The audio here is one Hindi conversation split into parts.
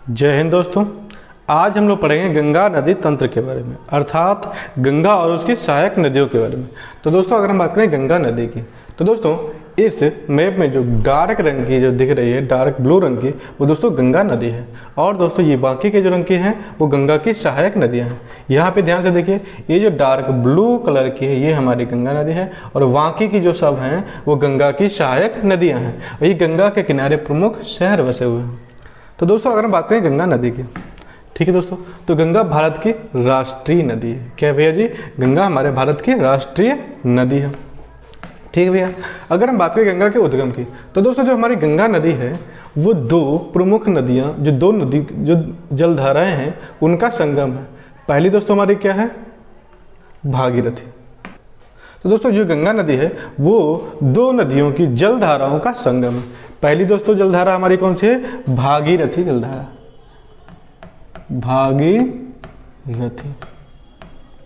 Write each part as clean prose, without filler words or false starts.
जय हिंद दोस्तों। आज हम लोग पढ़ेंगे गंगा नदी तंत्र के बारे में, अर्थात गंगा और उसकी सहायक नदियों के बारे में। तो दोस्तों अगर हम बात करें गंगा नदी की, तो दोस्तों इस मैप में जो डार्क रंग की जो दिख रही है, डार्क ब्लू रंग की, वो दोस्तों गंगा नदी है। और दोस्तों ये बाकी के जो रंग की हैं वो गंगा की सहायक नदियाँ हैं। यहाँ पे ध्यान से देखिए, ये जो डार्क ब्लू कलर की है ये हमारी गंगा नदी है, और बाकी की जो सब हैं वो गंगा की सहायक नदियाँ हैं। और ये गंगा के किनारे प्रमुख शहर बसे हुए हैं। तो दोस्तों अगर हम बात करें गंगा नदी की, ठीक है दोस्तों, तो गंगा भारत की राष्ट्रीय नदी है। क्या भैया जी? गंगा हमारे भारत की राष्ट्रीय नदी है। ठीक है भैया। अगर हम बात करें गंगा के उद्गम की, तो दोस्तों जो हमारी गंगा नदी है वो दो प्रमुख नदियाँ, जो जलधाराएं हैं उनका संगम है। पहली दोस्तों हमारी क्या है? भागीरथी। तो दोस्तों जो गंगा नदी है वो दो नदियों की जलधाराओं का संगम है। पहली दोस्तों जलधारा हमारी कौन सी है? भागीरथी जलधारा, भागीरथी।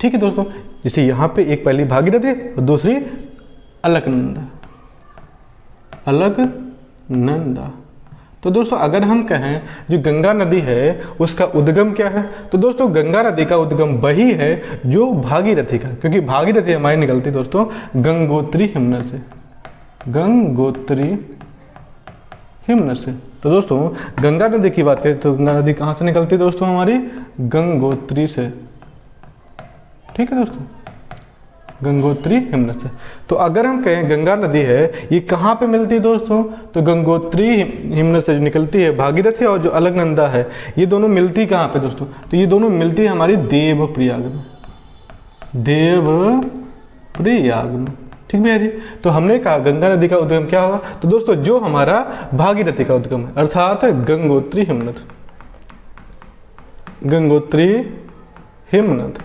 ठीक है दोस्तों, जैसे यहाँ पे एक पहली भागीरथी और दूसरी अलकनंदा, अलकनंदा। तो दोस्तों अगर हम कहें जो गंगा नदी है उसका उद्गम क्या है, तो दोस्तों गंगा नदी का उद्गम वही है जो भागीरथी का, क्योंकि भागीरथी हमारी निकलती दोस्तों गंगोत्री हिमनद से, गंगोत्री हिमनद से। तो दोस्तों गंगा नदी की बात करें तो गंगा नदी कहाँ से निकलती है दोस्तों? हमारी गंगोत्री से। ठीक है दोस्तों, गंगोत्री हिमनद से। तो अगर हम कहें गंगा नदी है ये कहाँ पे मिलती है दोस्तों? तो गंगोत्री हिमनद से जो निकलती है भागीरथी, और जो अलकनंदा है ये दोनों मिलती कहाँ पे दोस्तों? तो ये दोनों मिलती है हमारी देवप्रयाग में, देवप्रयाग में। ठीक भैया जी। तो हमने कहा गंगा नदी का उद्गम क्या होगा? तो दोस्तों जो हमारा भागीरथी का उद्गम है, अर्थात गंगोत्री हिमनद, गंगोत्री हिमनद।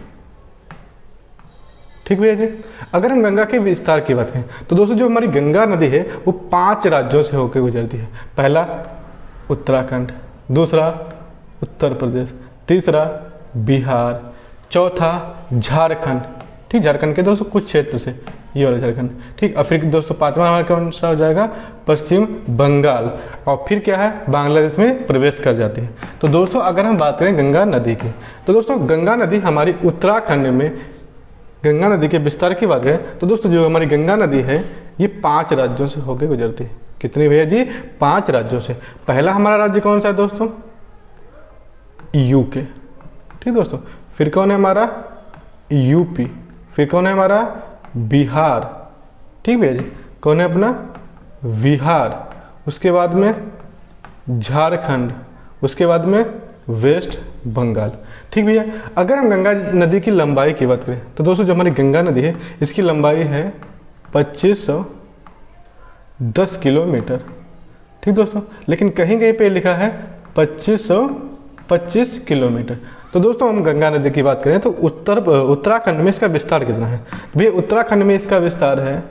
ठीक भैया जी। अगर हम गंगा के विस्तार की बात करें तो दोस्तों जो हमारी गंगा नदी है वो 5 राज्यों से होकर गुजरती है। पहला उत्तराखंड, दूसरा उत्तर प्रदेश, तीसरा बिहार, चौथा झारखंड। ठीक, झारखंड के दोस्तों कुछ क्षेत्र से, ये वाला झारखंड। ठीक, और फिर दोस्तों 5वां हमारा कौन सा हो जाएगा? पश्चिम बंगाल, और फिर क्या है? बांग्लादेश में प्रवेश कर जाती है। तो दोस्तों अगर हम बात करें गंगा नदी की, तो दोस्तों गंगा नदी हमारी उत्तराखंड में, गंगा नदी के विस्तार की बात करें तो दोस्तों जो हमारी गंगा नदी है ये 5 राज्यों से होकर गुजरती है। कितने भैया जी? 5 राज्यों से। पहला हमारा राज्य कौन सा है दोस्तों? यूके। ठीक दोस्तों, फिर कौन है हमारा? यूपी, फिर कौन है हमारा? बिहार। ठीक भैया जी, कौन है अपना? बिहार। उसके बाद में झारखंड, उसके बाद में वेस्ट बंगाल। ठीक भैया। अगर हम गंगा नदी की लंबाई की बात करें तो दोस्तों जो हमारी गंगा नदी है इसकी लंबाई है 2510 किलोमीटर। ठीक दोस्तों, लेकिन कहीं कहीं पे लिखा है 2525 किलोमीटर। तो दोस्तों हम गंगा नदी की बात करें तो उत्तराखंड में इसका विस्तार कितना है? भैया उत्तराखंड में इसका विस्तार है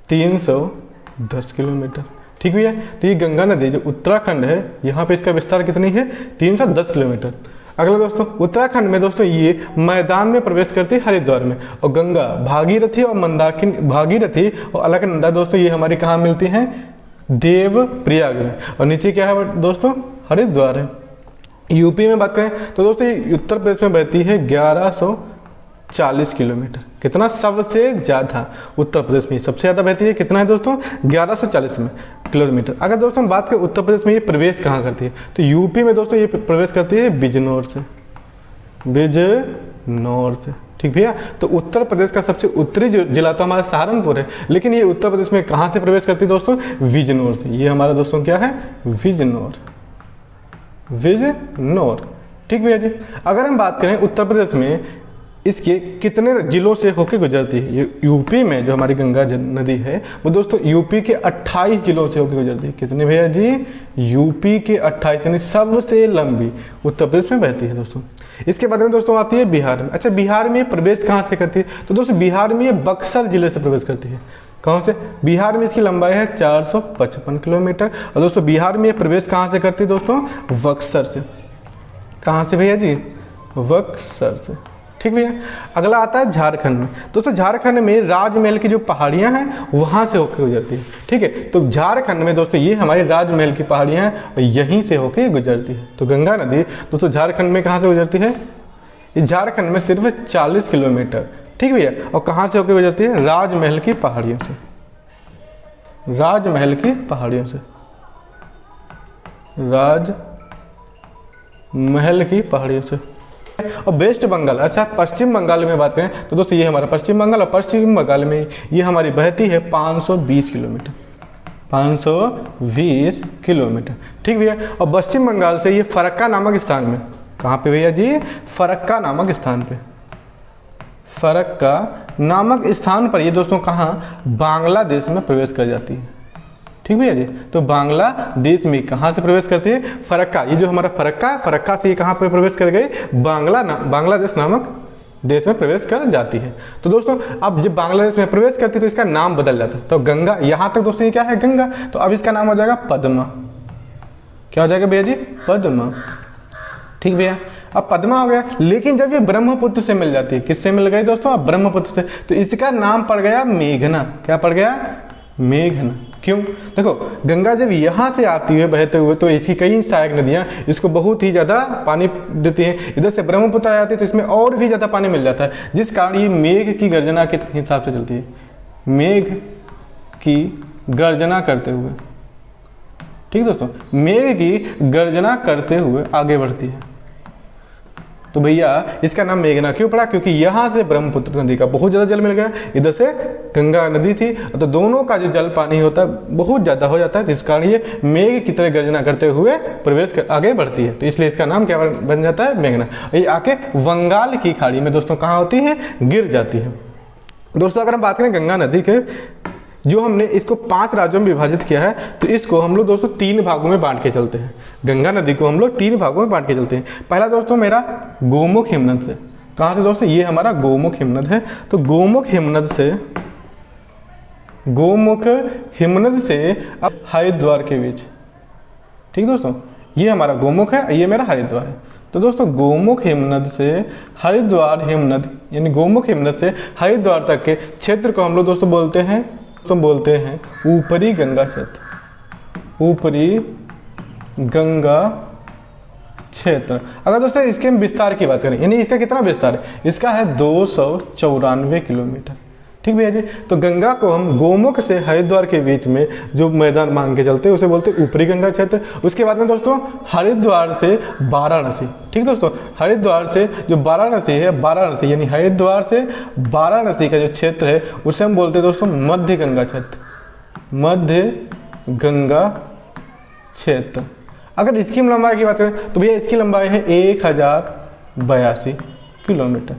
310 किलोमीटर। ठीक भैया। तो ये गंगा नदी जो उत्तराखंड है यहाँ पे इसका विस्तार कितनी है? 310 किलोमीटर। अगला दोस्तों उत्तराखंड में दोस्तों ये मैदान में प्रवेश करती है हरिद्वार में, और गंगा भागीरथी और मंदाकिनी, भागीरथी और अलकनंदा दोस्तों ये हमारी कहाँ मिलती हैं? देवप्रयाग में। और नीचे क्या है दोस्तों? हरिद्वार है। यूपी में बात करें तो दोस्तों ये उत्तर प्रदेश में बहती है 1140 किलोमीटर। कितना? सबसे ज़्यादा उत्तर प्रदेश में सबसे ज़्यादा बहती है। कितना है दोस्तों? 1140 में किलोमीटर। अगर दोस्तों हम बात करें उत्तर प्रदेश में ये प्रवेश कहाँ करती है, तो यूपी में दोस्तों ये प्रवेश करती है बिजनौर से, बिजनौर से। ठीक भैया। तो उत्तर प्रदेश का सबसे उत्तरी जो जिला तो हमारा सहारनपुर है, लेकिन ये उत्तर प्रदेश में कहाँ से प्रवेश करती है दोस्तों? बिजनौर से। ये हमारा दोस्तों क्या है? बिजनौर, बिजनौर। ठीक भैया जी। अगर हम बात करें उत्तर प्रदेश में इसके कितने जिलों से होकर गुजरती है, ये यूपी में जो हमारी गंगा नदी है वो दोस्तों यूपी के 28 जिलों से होकर गुजरती है। कितने भैया जी? यूपी के 28, यानी सबसे लंबी उत्तर प्रदेश में बहती है दोस्तों। इसके बाद में दोस्तों आती है बिहार में। अच्छा, बिहार में प्रवेश कहाँ से करती है? तो दोस्तों बिहार में ये बक्सर जिले से प्रवेश करती है। कहाँ से? बिहार में इसकी लंबाई है 455 किलोमीटर। और दोस्तों बिहार में प्रवेश कहाँ से करती है दोस्तों? बक्सर से। कहाँ से भैया जी? बक्सर से। ठीक भैया। अगला आता है झारखंड में। दोस्तों झारखंड में राजमहल की जो पहाड़ियाँ हैं वहाँ से होकर गुजरती है, ठीक है। तो झारखंड में दोस्तों ये हमारी राजमहल की पहाड़ियाँ हैं और यहीं से होकर गुजरती है। तो गंगा नदी दोस्तों झारखंड में कहाँ से गुजरती है? ये झारखंड में सिर्फ 40 किलोमीटर, ठीक भैया। और कहाँ से होकर गुजरती है? राजमहल की पहाड़ियों से, राजमहल की पहाड़ियों से, राजमहल की पहाड़ियों से। और वेस्ट बंगाल, अच्छा पश्चिम बंगाल में बात करें तो दोस्तों ये हमारा पश्चिम बंगाल, और पश्चिम बंगाल में ये हमारी बहती है 520 किलोमीटर, 520 किलोमीटर, ठीक भैया। और पश्चिम बंगाल से ये फरक्का नामक स्थान में, कहाँ पे भैया जी? फरक्का नामक स्थान पे, फरक्का नामक स्थान पर ये दोस्तों कहाँ? बांग्लादेश में प्रवेश कर जाती है, ठीक भैया जी। तो बांग्लादेश में कहाँ से प्रवेश करती है? फरक्का। ये जो हमारा फरक्का है, फरक्का से ये कहाँ पर प्रवेश कर गई? बांग्लादेश नामक देश में प्रवेश कर जाती है। तो दोस्तों अब जब बांग्लादेश में प्रवेश करती है तो इसका नाम बदल जाता है। तो गंगा, यहाँ तक दोस्तों ये क्या है? गंगा। तो अब इसका नाम हो जाएगा पद्मा। क्या हो जाएगा भैया जी? पद्मा, ठीक भैया। अब पद्मा हो गया, लेकिन जब ये ब्रह्मपुत्र से मिल जाती है, किससे मिल गई दोस्तों? अब ब्रह्मपुत्र से, तो इसका नाम पड़ गया मेघना। क्या पड़ गया? मेघना। क्यों? देखो गंगा जब यहाँ से आती है बहते हुए तो इसकी कई सहायक नदियाँ इसको बहुत ही ज़्यादा पानी देती हैं। इधर से ब्रह्मपुत्र आ जाती है तो इसमें और भी ज़्यादा पानी मिल जाता है, जिस कारण ये मेघ की गर्जना के हिसाब से चलती है, मेघ की गर्जना करते हुए, ठीक दोस्तों, मेघ की गर्जना करते हुए आगे बढ़ती है। तो भैया इसका नाम मेघना क्यों पड़ा? क्योंकि यहाँ से ब्रह्मपुत्र नदी का बहुत ज़्यादा जल मिल गया, इधर से गंगा नदी थी, तो दोनों का जो जल पानी होता है बहुत ज़्यादा हो जाता है, जिस कारण ये मेघ की तरह गर्जना करते हुए प्रवेश कर आगे बढ़ती है। तो इसलिए इसका नाम क्या बन जाता है? मेघना। ये आके बंगाल की खाड़ी में दोस्तों कहाँ होती है? गिर जाती है। दोस्तों अगर हम बात करें गंगा नदी के, जो हमने इसको 5 राज्यों में विभाजित किया है, तो इसको हम लोग दोस्तों 3 भागों में बांट के चलते हैं। गंगा नदी को हम लोग 3 भागों में बांट के चलते हैं। पहला दोस्तों मेरा गोमुख हिमनद से, कहाँ से दोस्तों? ये हमारा गोमुख हिमनद है। तो गोमुख हिमनद से अब हरिद्वार के बीच, ठीक दोस्तों, ये हमारा गोमुख है, ये मेरा हरिद्वार है। तो दोस्तों गोमुख हिमनद से हरिद्वार हिमनद, यानी गोमुख हिमनद से हरिद्वार तक के क्षेत्र को हम लोग दोस्तों बोलते हैं ऊपरी गंगा क्षेत्र, ऊपरी गंगा क्षेत्र। अगर दोस्तों इसके हम विस्तार की बात करें, यानी इसका कितना विस्तार है? इसका है 294 किलोमीटर, ठीक भैया जी। तो गंगा को हम गोमुख से हरिद्वार के बीच में जो मैदान मान के चलते हैं उसे बोलते हैं ऊपरी गंगा क्षेत्र। उसके बाद में दोस्तों हरिद्वार से वाराणसी, ठीक दोस्तों, हरिद्वार से जो वाराणसी है, वाराणसी यानी हरिद्वार से वाराणसी का जो क्षेत्र है उसे हम बोलते हैं दोस्तों मध्य गंगा क्षेत्र, मध्य गंगा क्षेत्र। अगर इसकी लंबाई की बात करें तो भैया इसकी लंबाई है 1082 किलोमीटर,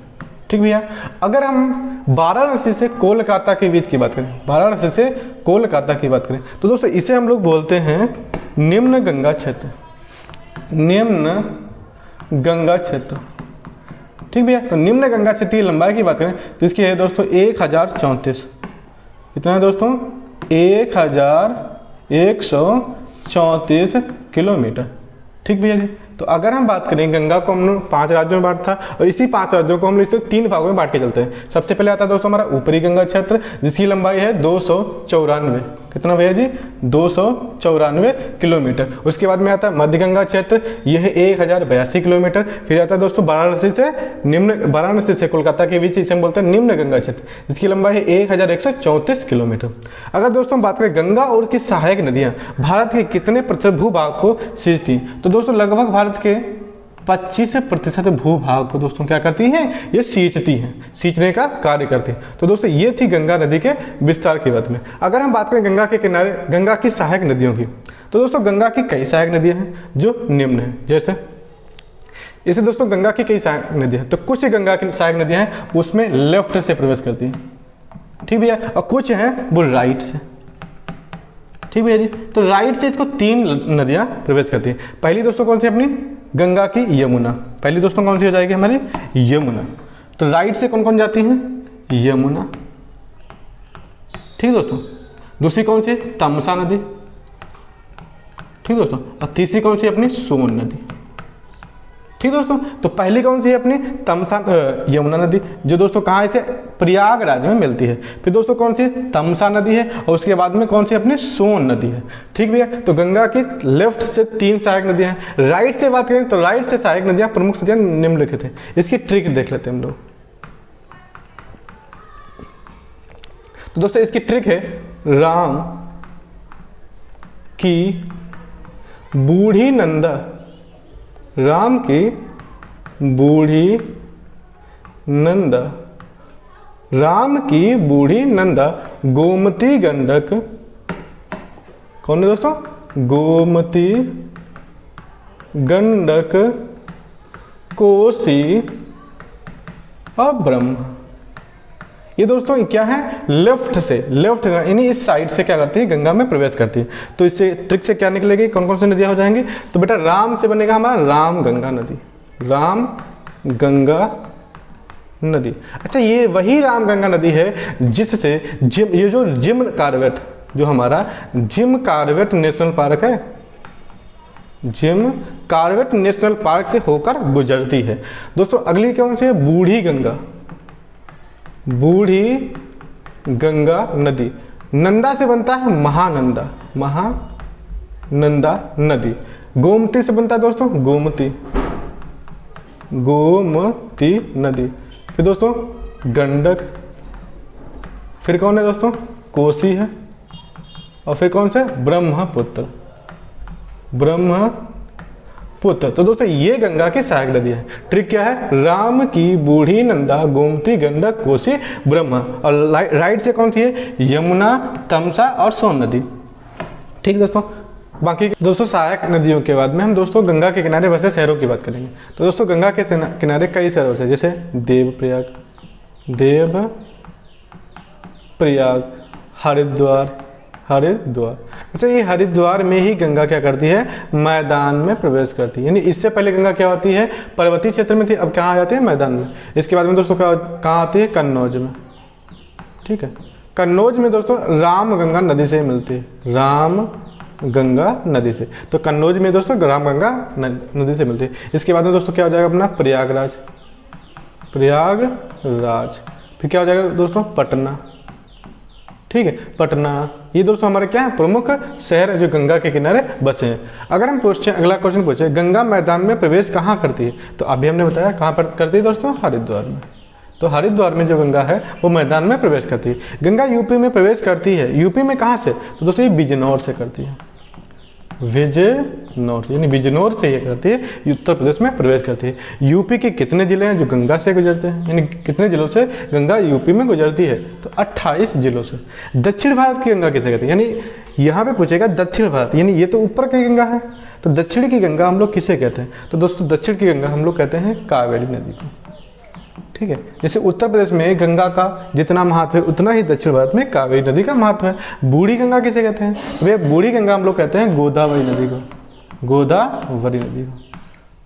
ठीक भैया। अगर हम वाराणसी से कोलकाता के बीच की बात करें, वाराणसी से कोलकाता की बात करें, तो दोस्तों इसे हम लोग बोलते हैं निम्न गंगा क्षेत्र, निम्न गंगा क्षेत्र, ठीक भैया। तो निम्न गंगा क्षेत्र की लंबाई की बात करें तो इसकी है दोस्तों 1034, कितना है दोस्तों? 1134 किलोमीटर, ठीक भैया जी। तो अगर हम बात करें गंगा को हम लोग 5 राज्यों में बांटा था, और इसी 5 राज्यों को हम लोग इसे 3 भागों में बांट के चलते हैं। सबसे पहले आता है दोस्तों हमारा ऊपरी गंगा क्षेत्र, जिसकी लंबाई है 294, कितना भैया जी? 294 किलोमीटर। उसके बाद में आता है मध्य गंगा क्षेत्र, यह है 1082 किलोमीटर। फिर आता है दोस्तों वाराणसी से कोलकाता के बीच, इसे हम बोलते हैं निम्न गंगा क्षेत्र, जिसकी लंबाई है 1134 किलोमीटर। अगर दोस्तों हम बात करें गंगा और उसकी सहायक नदियाँ भारत के कितने प्रतिशत भूभाग को सींचती, तो दोस्तों लगभग भारत के 25% भूभाग को दोस्तों क्या करती हैं? ये सींचती हैं, सींचने का कार्य करती हैं। तो दोस्तों ये थी गंगा नदी के विस्तार की बात में। अगर हम बात करें गंगा के किनारे गंगा की सहायक नदियों की, तो दोस्तों गंगा की कई सहायक नदियां हैं जो निम्न हैं। जैसे दोस्तों गंगा की कई सहायक नदियां हैं, तो कुछ गंगा की सहायक नदियां हैं उसमें लेफ्ट से प्रवेश करती हैं, ठीक भैया, और कुछ हैं वो राइट से, ठीक भैया जी। तो राइट से इसको 3 नदियां प्रवेश करती हैं। पहली दोस्तों कौन सी? अपनी गंगा की यमुना, पहली दोस्तों कौन सी हो जाएगी? हमारी यमुना। तो राइट से कौन कौन जाती हैं? यमुना, ठीक दोस्तों। दूसरी कौन सी? तमसा नदी, ठीक दोस्तों। और तीसरी कौन सी? अपनी सोन नदी, ठीक दोस्तों। तो पहली कौन सी है अपनी तमसा यमुना नदी, जो दोस्तों कहाँ से प्रयागराज में मिलती है। फिर दोस्तों कौन सी तमसा नदी है, और उसके बाद में कौन सी अपनी सोन नदी है। ठीक भैया, तो गंगा की लेफ्ट से 3 सहायक नदियां हैं। राइट से बात करें तो राइट से सहायक नदियां प्रमुख नदियां निम्नलिखित हैं। इसकी ट्रिक देख लेते हैं हम लोग। तो दोस्तों इसकी ट्रिक है राम की बूढ़ी नंदा, राम की बूढ़ी नंदा, राम की बूढ़ी नंदा गोमती गंडक, कौन है दोस्तों, गोमती गंडक कोसी और ब्रह्म। ये दोस्तों क्या है, लेफ्ट से, लेफ्ट यानी इस साइड से क्या करती है, गंगा में प्रवेश करती है। तो इससे ट्रिक से क्या निकलेगी, कौन कौन सी नदियां हो जाएंगी। तो बेटा राम से बनेगा हमारा राम गंगा नदी, राम गंगा नदी। अच्छा, ये वही राम गंगा नदी है जिससे जिम, ये जो जिम कार्बेट, जो हमारा जिम कार्बेट नेशनल पार्क है, जिम कार्बेट नेशनल पार्क से होकर गुजरती है। दोस्तों अगली कौन सी है, बूढ़ी गंगा, बूढ़ी गंगा नदी। नंदा से बनता है महानंदा, महानंदा नदी। गोमती से बनता है दोस्तों गोमती, गोमती नदी। फिर दोस्तों गंडक, फिर कौन है दोस्तों, कोसी है, और फिर कौन से, ब्रह्मपुत्र, ब्रह्मपुत्र। तो दोस्तों ये गंगा की सहायक नदी है। ट्रिक क्या है, राम की बूढ़ी नंदा गोमती गंडक कोसी ब्रह्म, और राइट से कौन सी है, यमुना तमसा और सोन नदी। ठीक दोस्तों। बाकी दोस्तों सहायक नदियों के बाद में हम दोस्तों गंगा के किनारे बसे शहरों की बात करेंगे। तो दोस्तों गंगा के किनारे कई शहरों से, जैसे देवप्रयाग, देवप्रयाग, हरिद्वार, हरिद्वार। अच्छा, ये हरिद्वार में ही गंगा क्या करती है, मैदान में प्रवेश करती है। यानी इससे पहले गंगा क्या होती है, पर्वतीय क्षेत्र में थी, अब कहाँ आ जाती है, मैदान में। इसके बाद में दोस्तों कहाँ आती है, कन्नौज में। ठीक है, कन्नौज में दोस्तों राम गंगा नदी से मिलती है, राम गंगा नदी से। तो कन्नौज में दोस्तों राम गंगा नदी से मिलती है। इसके बाद में दोस्तों क्या हो जाएगा अपना, प्रयागराज, प्रयागराज। फिर क्या हो जाएगा दोस्तों, पटना। ठीक है, पटना। ये दोस्तों हमारे क्या है, प्रमुख शहर है जो गंगा के किनारे बसे हैं। अगर हम पूछे, अगला क्वेश्चन पूछे, गंगा मैदान में प्रवेश कहाँ करती है। तो अभी हमने बताया कहाँ पर करती है दोस्तों, हरिद्वार में। तो हरिद्वार में जो गंगा है वो मैदान में प्रवेश करती है। गंगा यूपी में प्रवेश करती है, यूपी में कहाँ से, तो दोस्तों ये बिजनौर से करती है, बिजनौर से, यानी बिजनौर से ये करती है, उत्तर प्रदेश में प्रवेश करती है। यूपी के कितने जिले हैं जो गंगा से गुजरते हैं, यानी कितने जिलों से गंगा यूपी में गुजरती है, तो 28 जिलों से। दक्षिण भारत की गंगा किसे कहते हैं, यानी यहाँ पे पूछेगा दक्षिण भारत, यानी ये तो ऊपर की गंगा है, तो दक्षिण की गंगा हम लोग किसे कहते हैं। तो दोस्तों दक्षिण की गंगा हम लोग कहते हैं कावेरी नदी को। ठीक है, जैसे उत्तर प्रदेश में गंगा का जितना महत्व है उतना ही दक्षिण भारत में कावेरी नदी का महत्व है। बूढ़ी गंगा किसे कहते हैं, भैया बूढ़ी गंगा हम लोग कहते हैं गोदावरी नदी को, गोदावरी नदी को।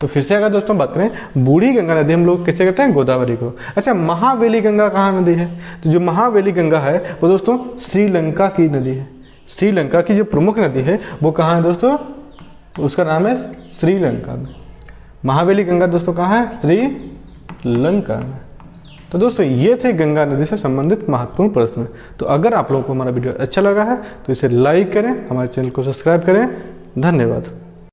तो फिर से अगर दोस्तों बात करें, बूढ़ी गंगा नदी हम लोग किसे कहते हैं, गोदावरी को। अच्छा, महावेली गंगा कहाँ नदी है, तो जो महावेली गंगा है वो दोस्तों श्रीलंका की नदी है। श्रीलंका की जो प्रमुख नदी है वो कहाँ है दोस्तों, उसका नाम है श्रीलंका में। महावेली गंगा दोस्तों कहाँ है, श्रीलंका में। तो दोस्तों ये थे गंगा नदी से संबंधित महत्वपूर्ण प्रश्न। तो अगर आप लोगों को हमारा वीडियो अच्छा लगा है तो इसे लाइक करें, हमारे चैनल को सब्सक्राइब करें। धन्यवाद।